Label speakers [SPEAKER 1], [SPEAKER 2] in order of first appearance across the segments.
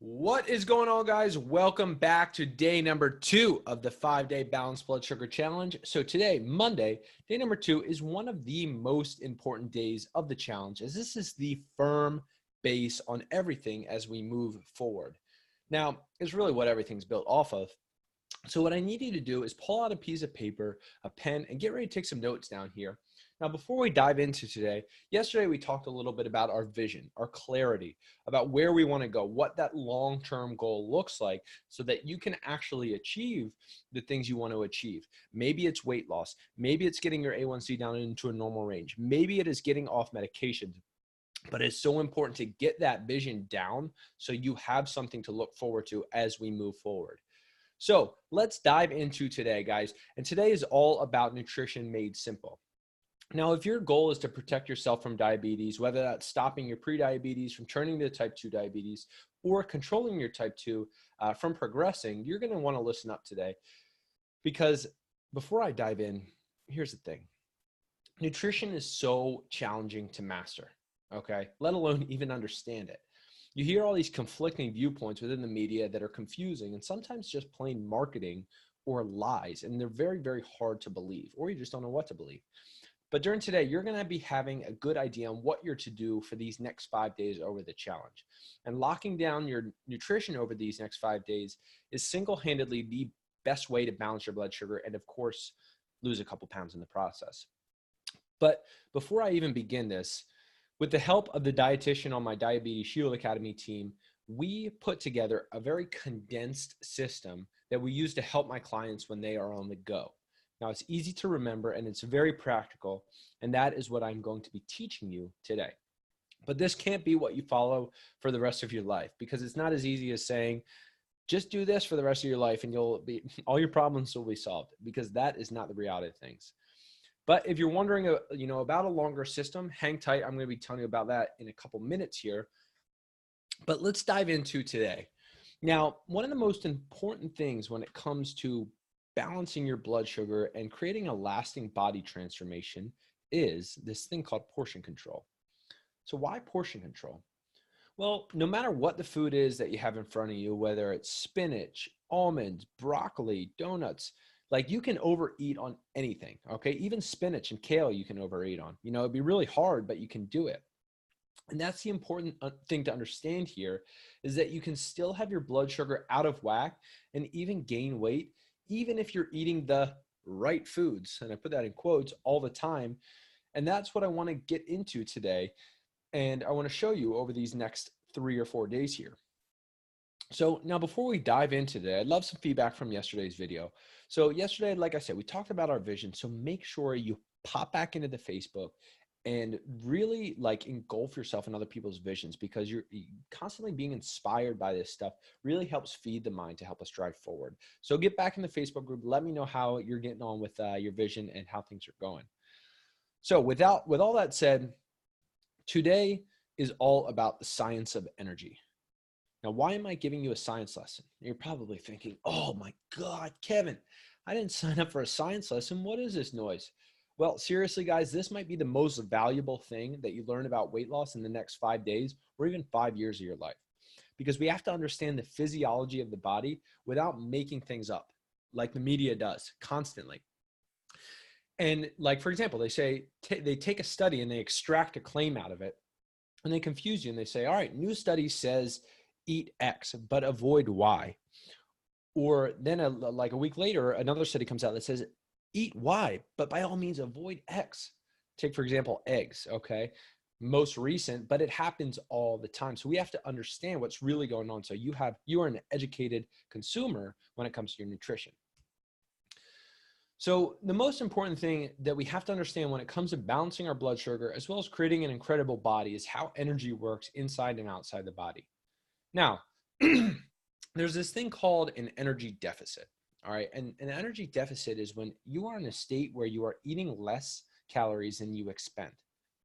[SPEAKER 1] What is going on, guys? Welcome back to day number 2 of the 5-day balanced blood sugar challenge. So today, Monday, day number 2 is one of the most important days of the challenge, as this is the firm base on everything as we move forward. Now, it's really what everything's built off of. So what I need you to do is pull out a piece of paper, a pen, and get ready to take some notes down here. Now, before we dive into today, yesterday we talked a little bit about our vision, our clarity, about where we want to go, what that long-term goal looks like so that you can actually achieve the things you want to achieve. Maybe it's weight loss. Maybe it's getting your A1C down into a normal range. Maybe it is getting off medications. But it's so important to get that vision down so you have something to look forward to as we move forward. So let's dive into today, guys. And today is all about nutrition made simple. Now, if your goal is to protect yourself from diabetes, whether that's stopping your prediabetes from turning to type 2 diabetes or controlling your type 2 from progressing, you're going to want to listen up today. Because before I dive in, here's the thing. Nutrition is so challenging to master, okay? Let alone even understand it. You hear all these conflicting viewpoints within the media that are confusing and sometimes just plain marketing or lies, and they're very, very hard to believe, or you just don't know what to believe. But during today, you're going to be having a good idea on what you're to do for these next 5 days over the challenge. And locking down your nutrition over these next 5 days is single-handedly the best way to balance your blood sugar and, of course, lose a couple pounds in the process. But before I even begin this, with the help of the dietitian on my Diabetes Shield Academy team, we put together a very condensed system that we use to help my clients when they are on the go. Now, it's easy to remember and it's very practical, and that is what I'm going to be teaching you today. But this can't be what you follow for the rest of your life, because it's not as easy as saying, just do this for the rest of your life and all your problems will be solved, because that is not the reality of things. But if you're wondering, about a longer system, hang tight. I'm going to be telling you about that in a couple minutes here. But let's dive into today. Now, one of the most important things when it comes to balancing your blood sugar and creating a lasting body transformation is this thing called portion control. So why portion control? Well, no matter what the food is that you have in front of you, whether it's spinach, almonds, broccoli, donuts, like you can overeat on anything, okay? Even spinach and kale you can overeat on. It'd be really hard, but you can do it. And that's the important thing to understand here, is that you can still have your blood sugar out of whack and even gain weight, even if you're eating the right foods. And I put that in quotes all the time. And that's what I want to get into today. And I want to show you over these next 3 or 4 days here. So now before we dive into today, I'd love some feedback from yesterday's video. So yesterday, like I said, we talked about our vision. So make sure you pop back into the Facebook and really engulf yourself in other people's visions, because you're constantly being inspired by this stuff really helps feed the mind to help us drive forward. So get back in the Facebook group. Let me know how you're getting on with your vision and how things are going. So with all that said, today is all about the science of energy. Now, why am I giving you a science lesson? You're probably thinking, oh my God, Kevin, I didn't sign up for a science lesson. What is this noise? Well, seriously, guys, this might be the most valuable thing that you learn about weight loss in the next 5 days or even 5 years of your life, because we have to understand the physiology of the body without making things up like the media does constantly. And for example, they say they take a study and they extract a claim out of it and they confuse you and they say, all right, new study says eat X, but avoid Y. Or then a week later, another study comes out that says eat Y, but by all means avoid X. Take, for example, eggs, okay? Most recent, but it happens all the time. So we have to understand what's really going on. So you are an educated consumer when it comes to your nutrition. So the most important thing that we have to understand when it comes to balancing our blood sugar, as well as creating an incredible body, is how energy works inside and outside the body. Now, there's this thing called an energy deficit, all right? And an energy deficit is when you are in a state where you are eating less calories than you expend,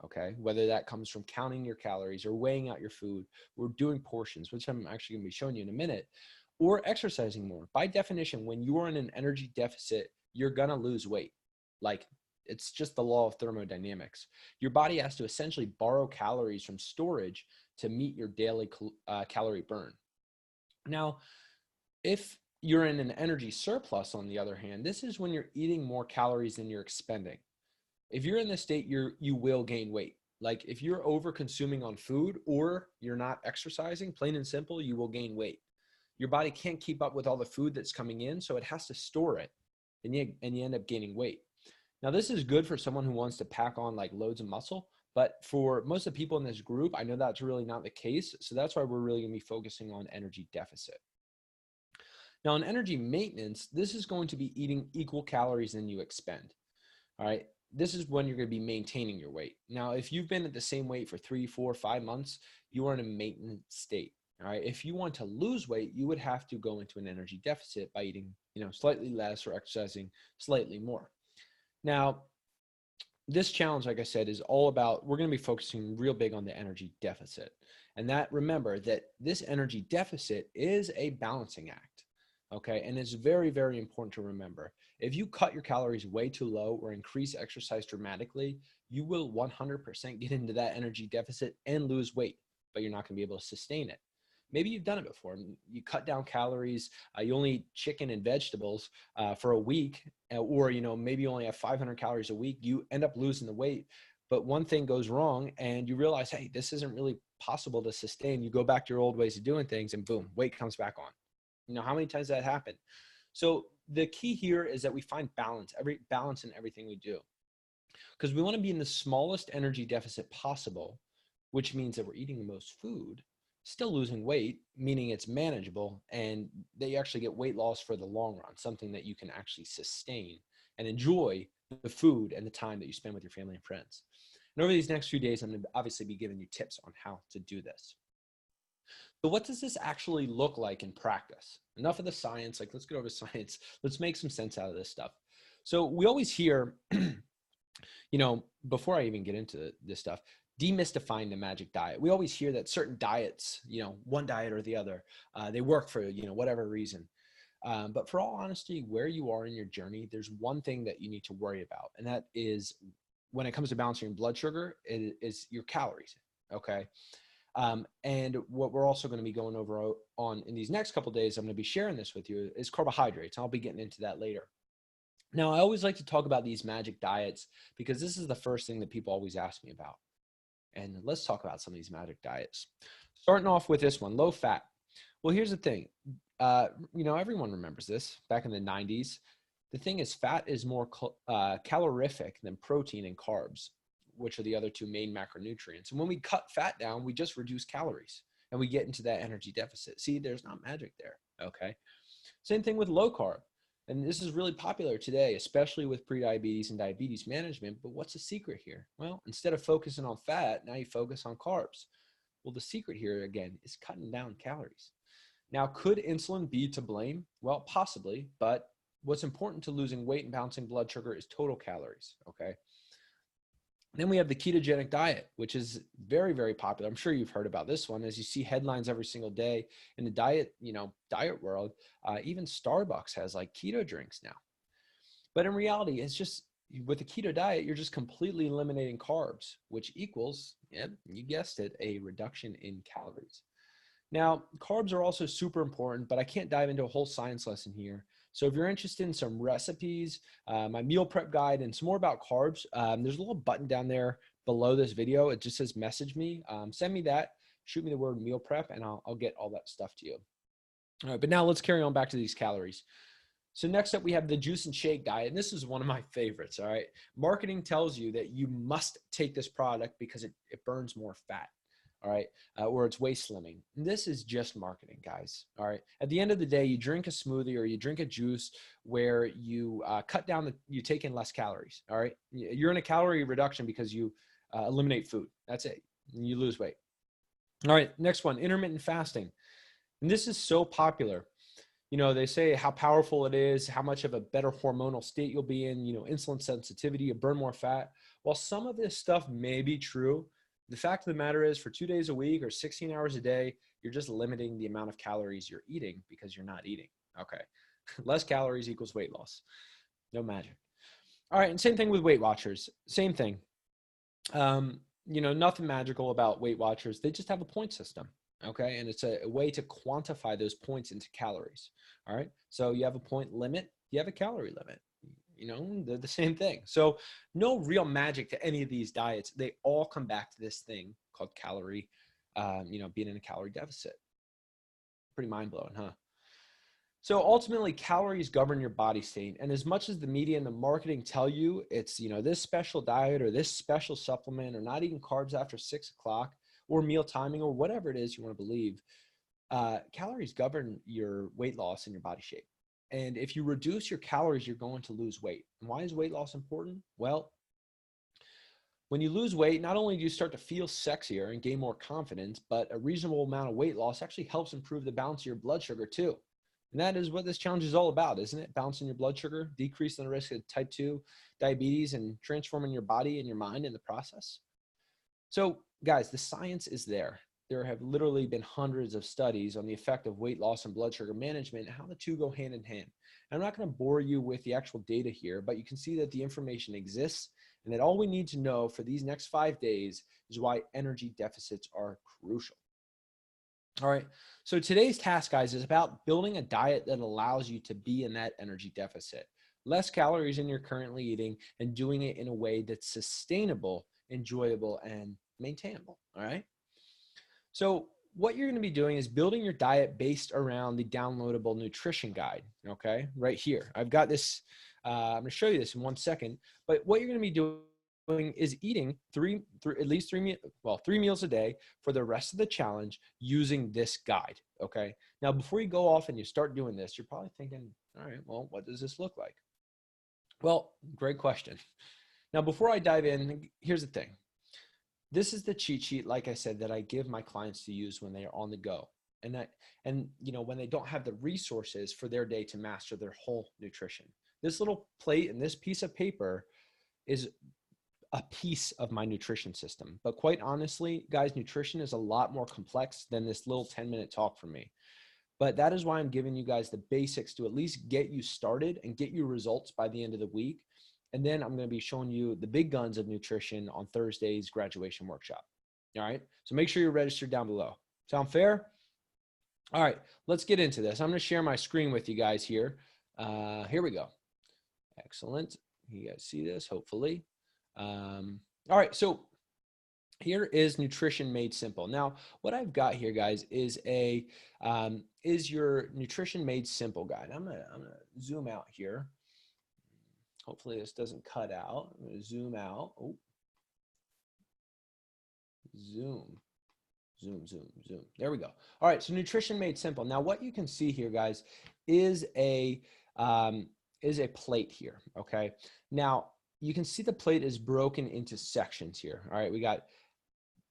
[SPEAKER 1] okay? Whether that comes from counting your calories or weighing out your food or doing portions, which I'm actually gonna be showing you in a minute, or exercising more. By definition, when you are in an energy deficit, you're gonna lose weight. It's just the law of thermodynamics. Your body has to essentially borrow calories from storage to meet your daily calorie burn. Now, if you're in an energy surplus, on the other hand, this is when you're eating more calories than you're expending. If you're in this state, you will gain weight. Like if you're over consuming on food or you're not exercising, plain and simple, you will gain weight. Your body can't keep up with all the food that's coming in, so it has to store it, and you end up gaining weight. Now, this is good for someone who wants to pack on like loads of muscle, but for most of the people in this group, I know that's really not the case. So that's why we're really going to be focusing on energy deficit. Now, in energy maintenance, this is going to be eating equal calories than you expend. All right. This is when you're going to be maintaining your weight. Now, if you've been at the same weight for 3, 4, 5 months, you are in a maintenance state. All right. If you want to lose weight, you would have to go into an energy deficit by eating, slightly less or exercising slightly more. Now, this challenge, like I said, is all about, we're going to be focusing real big on the energy deficit. And that, remember that this energy deficit is a balancing act. Okay. And it's very, very important to remember. If you cut your calories way too low or increase exercise dramatically, you will 100% get into that energy deficit and lose weight, but you're not going to be able to sustain it. Maybe you've done it before. You cut down calories, you only eat chicken and vegetables for a week, or maybe you only have 500 calories a week. You end up losing the weight, but one thing goes wrong and you realize, hey, this isn't really possible to sustain. You go back to your old ways of doing things and boom, weight comes back on. How many times that happened? So the key here is that we find balance in everything we do, because we want to be in the smallest energy deficit possible, which means that we're eating the most food, still losing weight, meaning it's manageable, and that you actually get weight loss for the long run, something that you can actually sustain and enjoy the food and the time that you spend with your family and friends. And over these next few days, I'm going to obviously be giving you tips on how to do this. So what does this actually look like in practice? Enough of the science, let's get over science. Let's make some sense out of this stuff. So we always hear, before I even get into this stuff, demystifying the magic diet. We always hear that certain diets, one diet or the other, they work for, whatever reason. But for all honesty, where you are in your journey, there's one thing that you need to worry about. And that is, when it comes to balancing your blood sugar, is your calories. Okay. And what we're also going to be going over on in these next couple of days, I'm going to be sharing this with you, is carbohydrates. I'll be getting into that later. Now, I always like to talk about these magic diets because this is the first thing that people always ask me about. And let's talk about some of these magic diets. Starting off with this one, low fat. Well, here's the thing. Everyone remembers this back in the 90s. The thing is, fat is more calorific than protein and carbs, which are the other two main macronutrients. And when we cut fat down, we just reduce calories and we get into that energy deficit. See, there's not magic there. Okay. Same thing with low carb. And this is really popular today, especially with prediabetes and diabetes management. But what's the secret here? Well, instead of focusing on fat, now you focus on carbs. Well, the secret here, again, is cutting down calories. Now, could insulin be to blame? Well, possibly. But what's important to losing weight and balancing blood sugar is total calories. Okay. Then we have the ketogenic diet, which is very, very popular. I'm sure you've heard about this one, as you see headlines every single day in the diet world. Even Starbucks has keto drinks now. But in reality, it's just, with the keto diet, you're just completely eliminating carbs, which equals, you guessed it, a reduction in calories. Now, carbs are also super important, but I can't dive into a whole science lesson here. So if you're interested in some recipes, my meal prep guide, and some more about carbs, there's a little button down there below this video. It just says message me. Send me that. Shoot me the word meal prep, and I'll get all that stuff to you. All right, but now let's carry on back to these calories. So next up, we have the juice and shake diet. And this is one of my favorites, all right? Marketing tells you that you must take this product because it burns more fat. All right, or it's waist slimming. And this is just marketing, guys. All right. At the end of the day, you drink a smoothie or you drink a juice where you cut down you take in less calories. All right. You're in a calorie reduction because you eliminate food. That's it. And you lose weight. All right. Next one, intermittent fasting. And this is so popular. They say how powerful it is, how much of a better hormonal state you'll be in, insulin sensitivity, you burn more fat. While some of this stuff may be true, the fact of the matter is, for 2 days a week or 16 hours a day, you're just limiting the amount of calories you're eating because you're not eating. Okay. Less calories equals weight loss. No magic. All right. And same thing with Weight Watchers. Same thing. Nothing magical about Weight Watchers. They just have a point system. Okay. And it's a way to quantify those points into calories. All right. So you have a point limit, you have a calorie limit. You know, they're the same thing. So no real magic to any of these diets. They all come back to this thing called calorie, being in a calorie deficit. Pretty mind blowing, huh? So ultimately, calories govern your body state. And as much as the media and the marketing tell you it's, this special diet or this special supplement or not eating carbs after 6 o'clock or meal timing or whatever it is you want to believe, calories govern your weight loss and your body shape. And if you reduce your calories, you're going to lose weight. And why is weight loss important? Well, when you lose weight, not only do you start to feel sexier and gain more confidence, but a reasonable amount of weight loss actually helps improve the balance of your blood sugar too. And that is what this challenge is all about, isn't it? Balancing your blood sugar, decreasing the risk of type 2 diabetes, and transforming your body and your mind in the process. So, guys, the science is there. There have literally been hundreds of studies on the effect of weight loss and blood sugar management and how the two go hand in hand. And I'm not going to bore you with the actual data here, but you can see that the information exists and that all we need to know for these next 5 days is why energy deficits are crucial. All right. So today's task, guys, is about building a diet that allows you to be in that energy deficit. Less calories than you're currently eating and doing it in a way that's sustainable, enjoyable, and maintainable. All right. So what you're going to be doing is building your diet based around the downloadable nutrition guide. Okay. Right here. I've got this. I'm going to show you this in 1 second. But what you're going to be doing is eating at least three meals a day for the rest of the challenge using this guide. Okay. Now, before you go off and you start doing this, you're probably thinking, all right, well, what does this look like? Well, great question. Now, before I dive in, here's the thing. This is the cheat sheet, like I said, that I give my clients to use when they are on the go. And when they don't have the resources for their day to master their whole nutrition. This little plate and this piece of paper is a piece of my nutrition system. But quite honestly, guys, nutrition is a lot more complex than this little 10-minute talk from me. But that is why I'm giving you guys the basics to at least get you started and get you results by the end of the week. And then I'm going to be showing you the big guns of nutrition on Thursday's graduation workshop. All right. So make sure you're registered down below. Sound fair? All right. Let's get into this. I'm going to share my screen with you guys here. Here we go. Excellent. You guys see this, hopefully. All right. So here is Nutrition Made Simple. Now, what I've got here, guys, is your Nutrition Made Simple guide. I'm gonna zoom out here. Hopefully this doesn't cut out. I'm gonna zoom out. Oh, zoom. There we go. All right, so Nutrition Made Simple. Now, what you can see here, guys, is a plate here. Okay. Now, you can see the plate is broken into sections here. All right, we got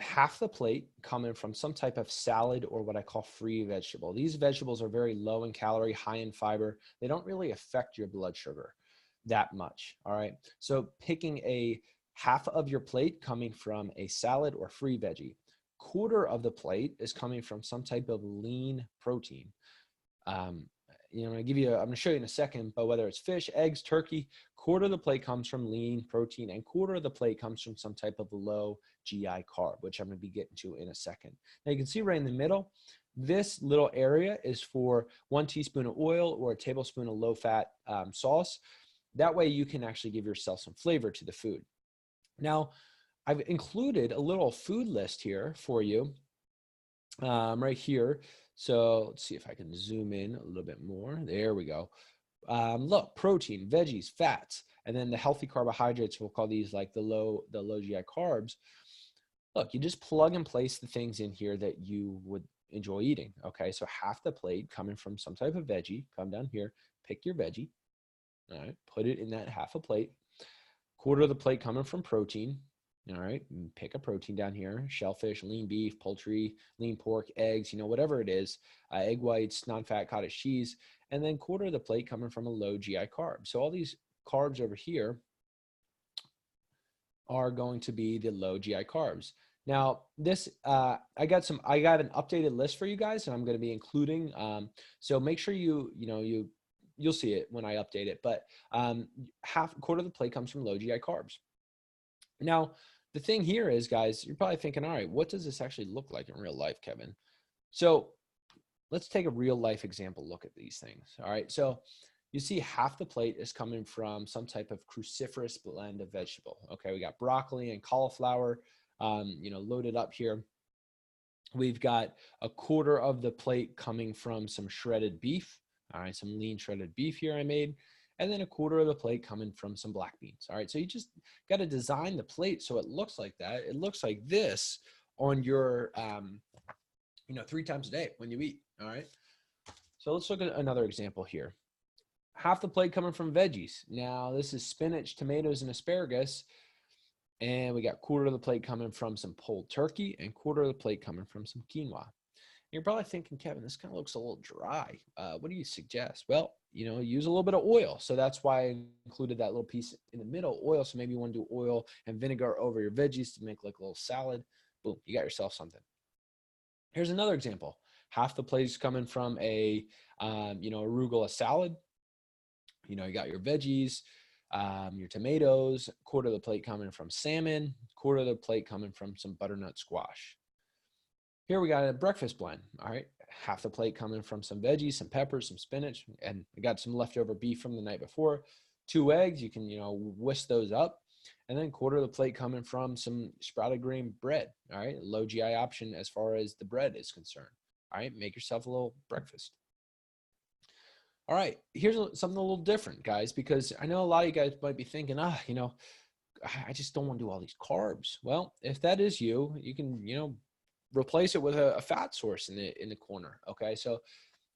[SPEAKER 1] half the plate coming from some type of salad or what I call free vegetable. These vegetables are very low in calorie, high in fiber. They don't really affect your blood sugar that much. All right. So picking a half of your plate coming from a salad or free veggie. Quarter of the plate is coming from some type of lean protein. I'm going to show you in a second, but whether it's fish, eggs, turkey, quarter of the plate comes from lean protein and quarter of the plate comes from some type of low GI carb, which I'm going to be getting to in a second. Now you can see right in the middle, this little area is for 1 teaspoon of oil or a tablespoon of low fat sauce. That way you can actually give yourself some flavor to the food. Now, I've included a little food list here for you right here. So let's see if I can zoom in a little bit more. There we go. Look, protein, veggies, fats, and then the healthy carbohydrates, we'll call these like the low GI carbs. Look, you just plug and place the things in here that you would enjoy eating. Okay, so half the plate coming from some type of veggie, come down here, pick your veggie. All right, put it in that half a plate. Quarter of the plate coming from protein. All right, pick a protein down here, shellfish, lean beef, poultry, lean pork, eggs, whatever it is, egg whites, non-fat cottage cheese, and then quarter of the plate coming from a low GI carb. So all these carbs over here are going to be the low GI carbs. Now this, I got an updated list for you guys and I'm going to be including, so make sure you'll see it when I update it, but quarter of the plate comes from low GI carbs. Now, the thing here is, guys, you're probably thinking, all right, what does this actually look like in real life, Kevin? So let's take a real life example look at these things. All right. So you see half the plate is coming from some type of cruciferous blend of vegetable. Okay. We got broccoli and cauliflower, loaded up here. We've got a quarter of the plate coming from some shredded beef. All right. Some lean shredded beef here I made. And then a quarter of the plate coming from some black beans. All right. So you just got to design the plate so it looks like that. It looks like this on your, 3 times a day when you eat. All right. So let's look at another example here. Half the plate coming from veggies. Now this is spinach, tomatoes, and asparagus. And we got quarter of the plate coming from some pulled turkey and quarter of the plate coming from some quinoa. You're probably thinking, Kevin, this kind of looks a little dry. What do you suggest? Well, use a little bit of oil. So that's why I included that little piece in the middle, oil. So maybe you want to do oil and vinegar over your veggies to make like a little salad. Boom, you got yourself something. Here's another example. Half the plate is coming from a arugula salad. You got your veggies, your tomatoes, quarter of the plate coming from salmon, quarter of the plate coming from some butternut squash. Here we got a breakfast blend. All right. Half the plate coming from some veggies, some peppers, some spinach, and I got some leftover beef from the night before. 2 eggs, you can, whisk those up. And then quarter of the plate coming from some sprouted grain bread. All right. Low GI option as far as the bread is concerned. All right. Make yourself a little breakfast. All right. Here's something a little different, guys, because I know a lot of you guys might be thinking, I just don't want to do all these carbs. Well, if that is you, you can, replace it with a fat source in the corner. Okay. So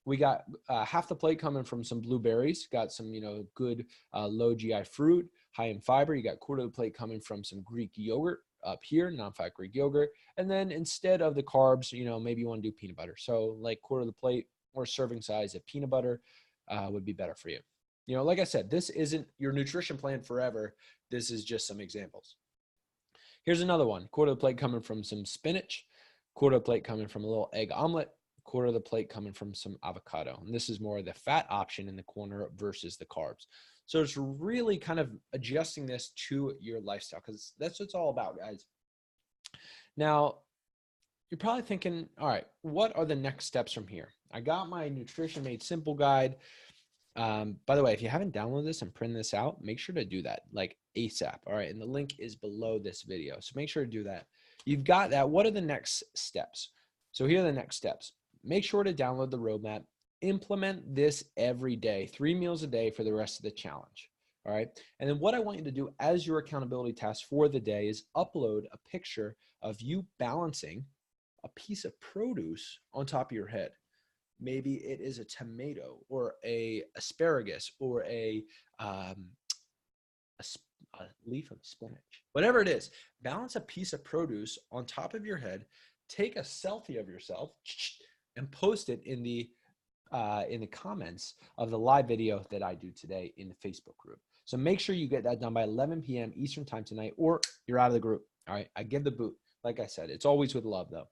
[SPEAKER 1] we got half the plate coming from some blueberries, got some, good low GI fruit, high in fiber. You got quarter of the plate coming from some Greek yogurt up here, non-fat Greek yogurt. And then instead of the carbs, maybe you want to do peanut butter. So like quarter of the plate or serving size of peanut butter would be better for you. Like I said, this isn't your nutrition plan forever. This is just some examples. Here's another one. Quarter of the plate coming from some spinach, quarter of the plate coming from a little egg omelet, quarter of the plate coming from some avocado. And this is more of the fat option in the corner versus the carbs. So it's really kind of adjusting this to your lifestyle because that's what it's all about, guys. Now, you're probably thinking, all right, what are the next steps from here? I got my Nutrition Made Simple guide. By the way, if you haven't downloaded this and print this out, make sure to do that like ASAP. All right. And the link is below this video. So make sure to do that. You've got that. What are the next steps? So here are the next steps. Make sure to download the roadmap. Implement this every day, 3 meals a day for the rest of the challenge. All right. And then what I want you to do as your accountability task for the day is upload a picture of you balancing a piece of produce on top of your head. Maybe it is a tomato or a asparagus or a leaf of spinach. Whatever it is, balance a piece of produce on top of your head, take a selfie of yourself and post it in the comments of the live video that I do today in the Facebook group. So make sure you get that done by 11 p.m. Eastern time tonight or you're out of the group. All right. I give the boot. Like I said, it's always with love though.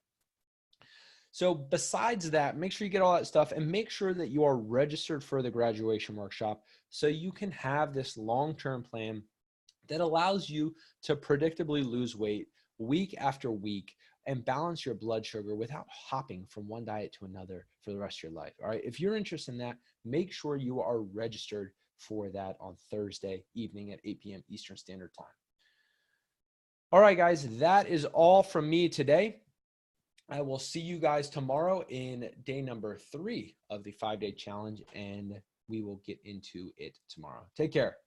[SPEAKER 1] So besides that, make sure you get all that stuff and make sure that you are registered for the graduation workshop so you can have this long-term plan that allows you to predictably lose weight week after week and balance your blood sugar without hopping from one diet to another for the rest of your life. All right. If you're interested in that, make sure you are registered for that on Thursday evening at 8 p.m. Eastern Standard Time. All right, guys, that is all from me today. I will see you guys tomorrow in day number 3 of the 5-day challenge, and we will get into it tomorrow. Take care.